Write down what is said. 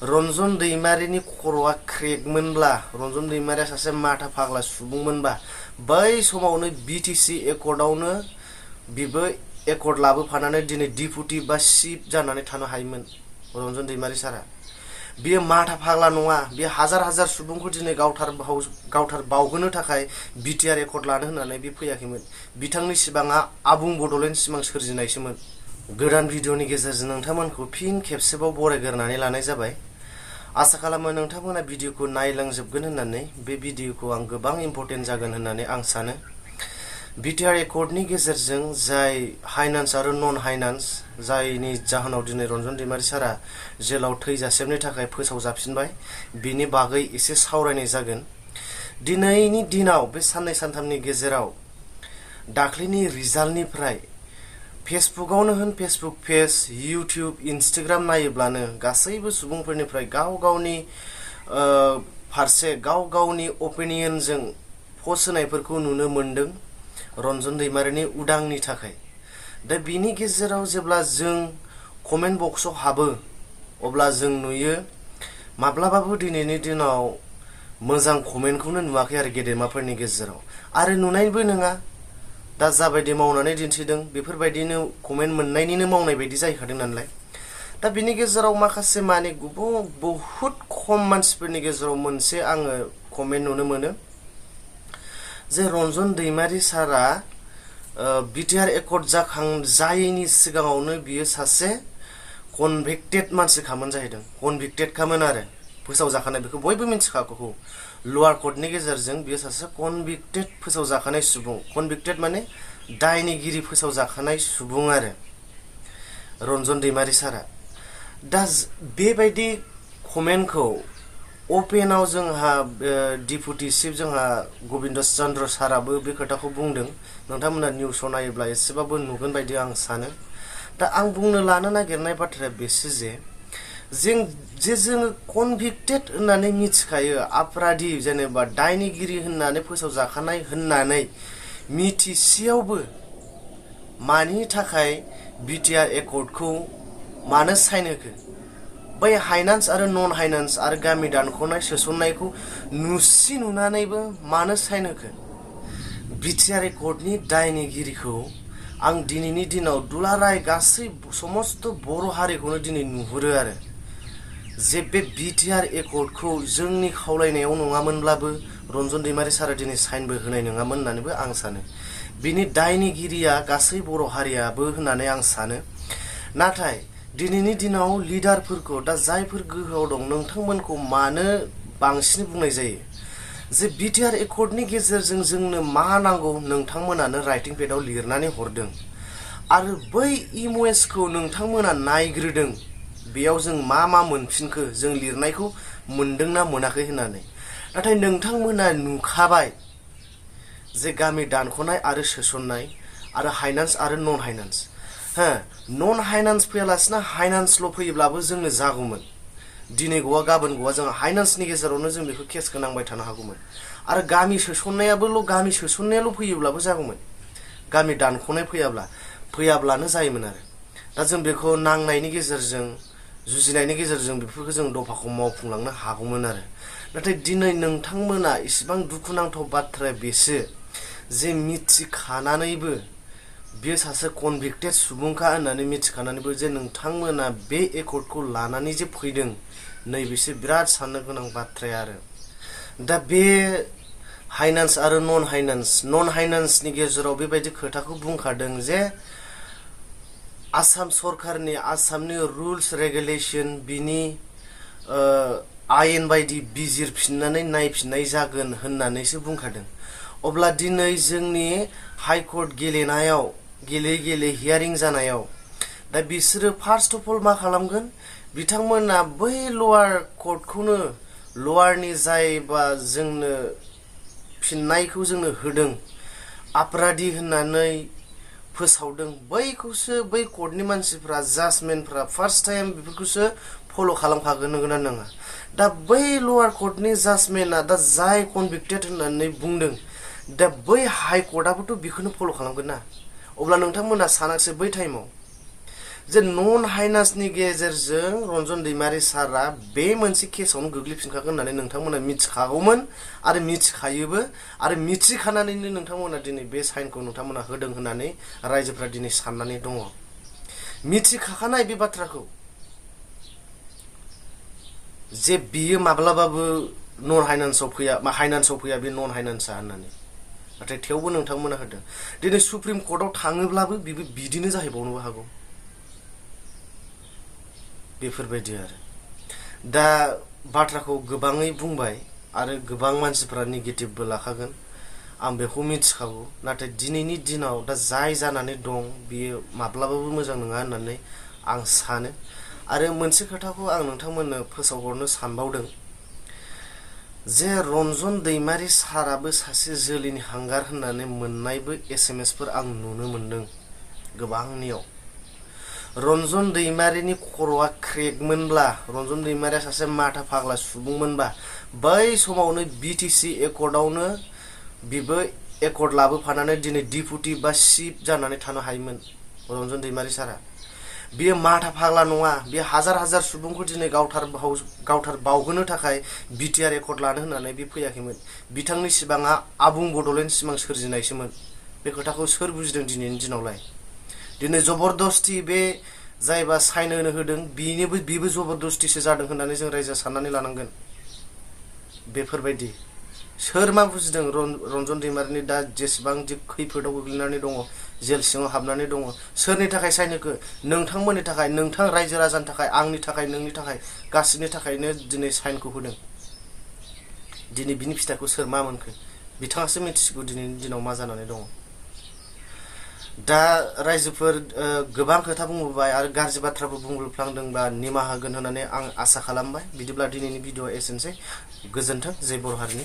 रनजन दैमारिनि खर'आ क्रेकमोनब्ला रनजन दैमारिया सासे माथा फाग्ला सुबुंमोनबा बै समावनो बिटिसि एकर्डआवनो बिबो एकर्ड लाबोफानानै दिनै डिपुटि बा चिफ जानानै थानो हायोमोन रनजन दैमारि सारा। बियो माथा फाग्ला नङा, बियो हाजार हाजार सुबुंखौ दिनै गावथार बावहोनो थाखाय बिटिआर एकर्ड लानो होननानै बे फैयाखैमोन। बिथांनि सिमाङा आबुं बड'लेण्ड सिमां सोरजिनायसोमोन। गोदान भिडिअनि गेजेरजों नोंथांमोनखौ फिन खेबसेबाव बरायग्रोनानै लानाय जाबाय। आसा खालामो नोंथांमोना भिडिअखौ नायलांजोबगोन होननानै। बे भिडिअखौ आं गोबां इम्पर्टेन्ट जागोन होननानै आं सानो। बिटिआर एकर्डनि गेजेरजों जाय हाइनान्स आरो नन हाइनान्स जायनि जाहोनाव दिनै रनजन दैमारि सारा जेलाव थैजासिमनि थाखाय फोसावजाफिनबाय, बिनि बागै एसे सावरायनाय जागोन। दिनैनि दिनाव बे साननै सानथामनि गेजेराव दाख्लैनि रिजाल्टनिफ्राय फेसबुकआवनो होन, फेसबुक पेज, इउटुब, इन्स्टाग्राम नायोब्लानो गासैबो सुबुंफोरनिफ्राय गाव गावनि फारसे गाव गावनि अपिनियनजों पस्ट होनायफोरखौ नुनो मोनदों रनजन दैमारिनि उदांनि थाखाय। दा बिनि गेजेराव जेब्ला जों कमेन्ट बक्सआव हाबो अब्ला जों नुयो माब्लाबाबो दिनैनि दिनाव मोजां कमेन्टखौनो नुवाखै आरो गेदेमाफोरनि गेजेराव। आरो नुनायबो नङा, दा जाबायदि मावनानै दिन्थिदों बेफोरबायदिनो कमेन्ट मोननायनिनो मावनाय बायदि जाहैखादों नालाय। दा बिनि गेजेराव माखासे माने बहुद खम मानसिफोरनि गेजेराव मोनसे आङो कमेन्ट नुनो मोनो जे रनजन दैमारि सारा बिटिआर एकर्ड जायैनि सिगाङावनो बियो सासे कनभिक्टेड मानसिखामोन जाहैदों। कनभिक्टेडखामोन आरो फोसावजाखानाय, बेखौ बयबो मिथिखागौ। लवार कर्टनि गेजेरजों बियो सासे कनभिक्टेड फोसावजाखानाय सुबुं। कनभिक्टेड माने दायनिगिरि फोसावजाखानाय सुबुं आरो रनजन दैमारि सारा। दा बेबायदि कमेन्टखौ अपेनाव जोंहा डिपुटि चिफ जोंहा गबिन्द चन्द्र साराबो बे खोथाखौ बुंदों। नोंथांमोना निउसाव नायोब्ला एसेबाबो नुगोन बायदि आं सानो। दा आं बुंनो लानो नागिरनाय बाथ्राया बेसो जे जोङो कनभिक्टेड होननानै मिथिखायो, अपराधी जेनेबा दायनिगिरि होननानै फोसावजाखानाय होननानै मिथिसेयावबो मानि थाखाय बिटिआर एकर्डखौ मानो साइन होखो? बै हाइनान्स आरो नन हाइनान्स आरो गामि दानख'नाय सोसननायखौ नुनानैबो मानो साइन होखो? बिटिआर एकर्डनि दायनिगिरिखौ आं दिनैनि दिनाव दुलाराय गासै समस्त बर' हारिखौनो दिनै नुहुरो आरो जे बे बिटिआर एकर्डखौ जोंनि खावलायनायाव नङामोनब्लाबो रनजन दैमारि सारा दिनै साइनबो होनाय नङामोन होननानैबो आं सानो। बिनि दायनिगिरिया गासै बर' हारियाबो होननानै आं सानो। नाथाय दिनैनि दिनाव लिडारफोरखौ, दा जायफोर गोहोआव दं, नोंथांमोनखौ मानो बांसिन बुंनाय जायो जे बिटिआर एकर्डनि गेजेरजों जोंनो मा नांगौ नोंथांमोनानो राइटिं पेडआव लिरनानै हरदों आरो बै इमवेसखौ नोंथांमोना नायग्रोदों, बेयाव जों मा मोनफिनखो, जों लिरनायखौ मोनदोंना मोनाखै होननानै। नाथाय नोंथांमोना नुखाबाय जे गामि दानख'नाय आरो सोसननाय आरो हाइनान्स आरो नन हाइनान्स, नन हाइनान्स फैयालासिनो हाइनान्सल' फैयोब्लाबो जोंनो जागौमोन। दिनै गवा गाबोन गवा जों हाइनान्सनि गेजेरावनो जों बेखौ केसखौ नांबाय थानो हागौमोन। आरो गामि सोसननायाल' फैयोब्लाबो जागौमोन। गामि दानख'नाय फैयाब्लानो जायोमोन आरो। दा जों बेखौ नांनायनि गेजेरजों, जुजिनायनि गेजेरजों बेफोरखौ जों दफाखौ मावफुंलांनो हागौमोन आरो। नाथाय दिनै नोंथांमोना इसिबां दुखुनांथाव बाथ्राया बेसो जे मिथिखानानैबो बियो सासे कनभिक्टेड सुबुंखा होननानै मिथिखानानैबो जे नोंथांमोना बे एकर्डखौ लानानै जे फैदों, नैबेसो बिराद साननो गोनां बाथ्राया आरो। दा बे हाइनान्स आरो नन हाइनान्सनि गेजेराव बेबायदि खोथाखौ बुंखादों जे आसाम सरकारनि, आसामनि रुल्स रेगुलेसन, बिनि आयेन बायदि बिजिरफिननानै नायफिननाय जागोन होननानैसो बुंखादों। अब्ला दिनै जोंनि हाइकर्ट गेले हियारिं जानायाव दा बिसोरो फार्स्ट अफ अल मा खालामगोन? बिथांमोना बै लवार कर्टखौनो, लवारनि जायबा जोंनो फिननायखौ जोंनो होदों, अपराधी होननानै फोसावदों, बैखौसो बै कर्टनि मानसिफ्रा, जाजमेन्टफ्रा फार्स्ट टाइम बेफोरखौसो फल' खालामखागोन, नंगौना नङा? दा बै लवार कर्टनि जाजमेन्टआ दा जाय कनभिक्टेड होननानै बुंदों, दा बै हाइ कर्टआबोथ' बेखौनो फल' खालामगोन ना। अब्ला नोंथांमोना सानाखिसै बै टाइमाव जे नन हाइनासनि गेजेरजों रन्जन दैमारि सारा बे मोनसे केसावनो गोग्लैफिनखागोन होननानै नोंथांमोना मिथिखागौमोन आरो मिथिखायोबो आरो मिथिखानानैनो नोंथांमोना दिनै बे साइनखौ नोंथांमोना होदों होननानै रायजोफ्रा दिनै साननानै दङ। मिथिखाखानाय बे बाथ्राखौ जे बियो माब्लाबाबो नन हाइनान्सआव फैया बा हाइनान्सआव फैया बे नन हाइनान्सआ होननानै, नाथाय थेवबो नोंथांमोना होदों। दिनै सुप्रिम कर्टआव थाङोब्लाबो बिबो बिदिनो जाहैबावनोबो हागौ। बेफोरबायदि आरो दा बाथ्राखौ गोबाङै बुंबाय आरो गोबां मानसिफ्रा नेगेटिभबो लाखागोन, आं बेखौ मिथिखागौ। नाथाय दिनैनि दिनाव दा जाय जानानै दं बियो माब्लाबाबो मोजां नङा होननानै आं सानो। आरो मोनसे खोथाखौ आं नोंथांमोननो फोसावहरनो सानबावदों जे रन्जन दैमारि साराबो सासे जोलैनि हांगार होननानै मोननायबो एसएमएसफोर आं नुनो मोनदों गोबांनियाव। रन्जन दैमारिनि खर'आ क्रेकमोनब्ला, रन्जन दैमारिया सासे माथा फाग्ला सुबुंमोनबा बै समावनो बिटिसि एकर्डआवनो बिबो एकर्ड लाबोफानानै दिनै डिपुटि बा चिफ जानानै थानो हायोमोन रन्जन दैमारि सारा। बियो माथा फाग्ला नङा, बियो हाजार हाजार सुबुंखौ दिनै गावथार बावहोनो थाखाय बिटिआर एकर्ड लानो होननानै बे फैयाखैमोन। बिथांनि सिमाङा आबुं बड'लेण्ड सिमां सोरजिनायसोमोन। बे खोथाखौ सोर बुजिदों दिनैनि दिनावलाय? दिनै जबरदस्ति बे जायबा साइन होनो होदों बेबो जबरदस्तिसो जादों होननानै जों रायजोआ साननानै लानांगोन। बेफोरबायदि सोर मा बुजिदों रन्जन दैमारिनि दा जेसेबां खैफोदाव गोग्लैनानै दङ, जेल सिङाव हाबनानै दङ, सोरनि थाखाय साइन होखो? नोंथांमोननि थाखाय, नोंथां रायजो राजानि थाखाय, आंनि थाखाय, नोंनि थाखाय, गासिनि थाखायनो दिनै साइनखौ होदों। दिनै बिनि फिथाइखौ सोर मा मोनखो बिथाङासो मिथिसिगौ दिनैनि दिनाव मा जानानै दङ। दा रायजोफोर गोबां खोथा बुंबोबाय आरो गाज्रि बाथ्राबो बुंफ्लांदोंबा निमाहा होगोन होननानै आं आसा खालामबाय। बिदिब्ला दिनैनि भिडिअआ एसेनोसै। गोजोन्थों। जय बर' हारिनि।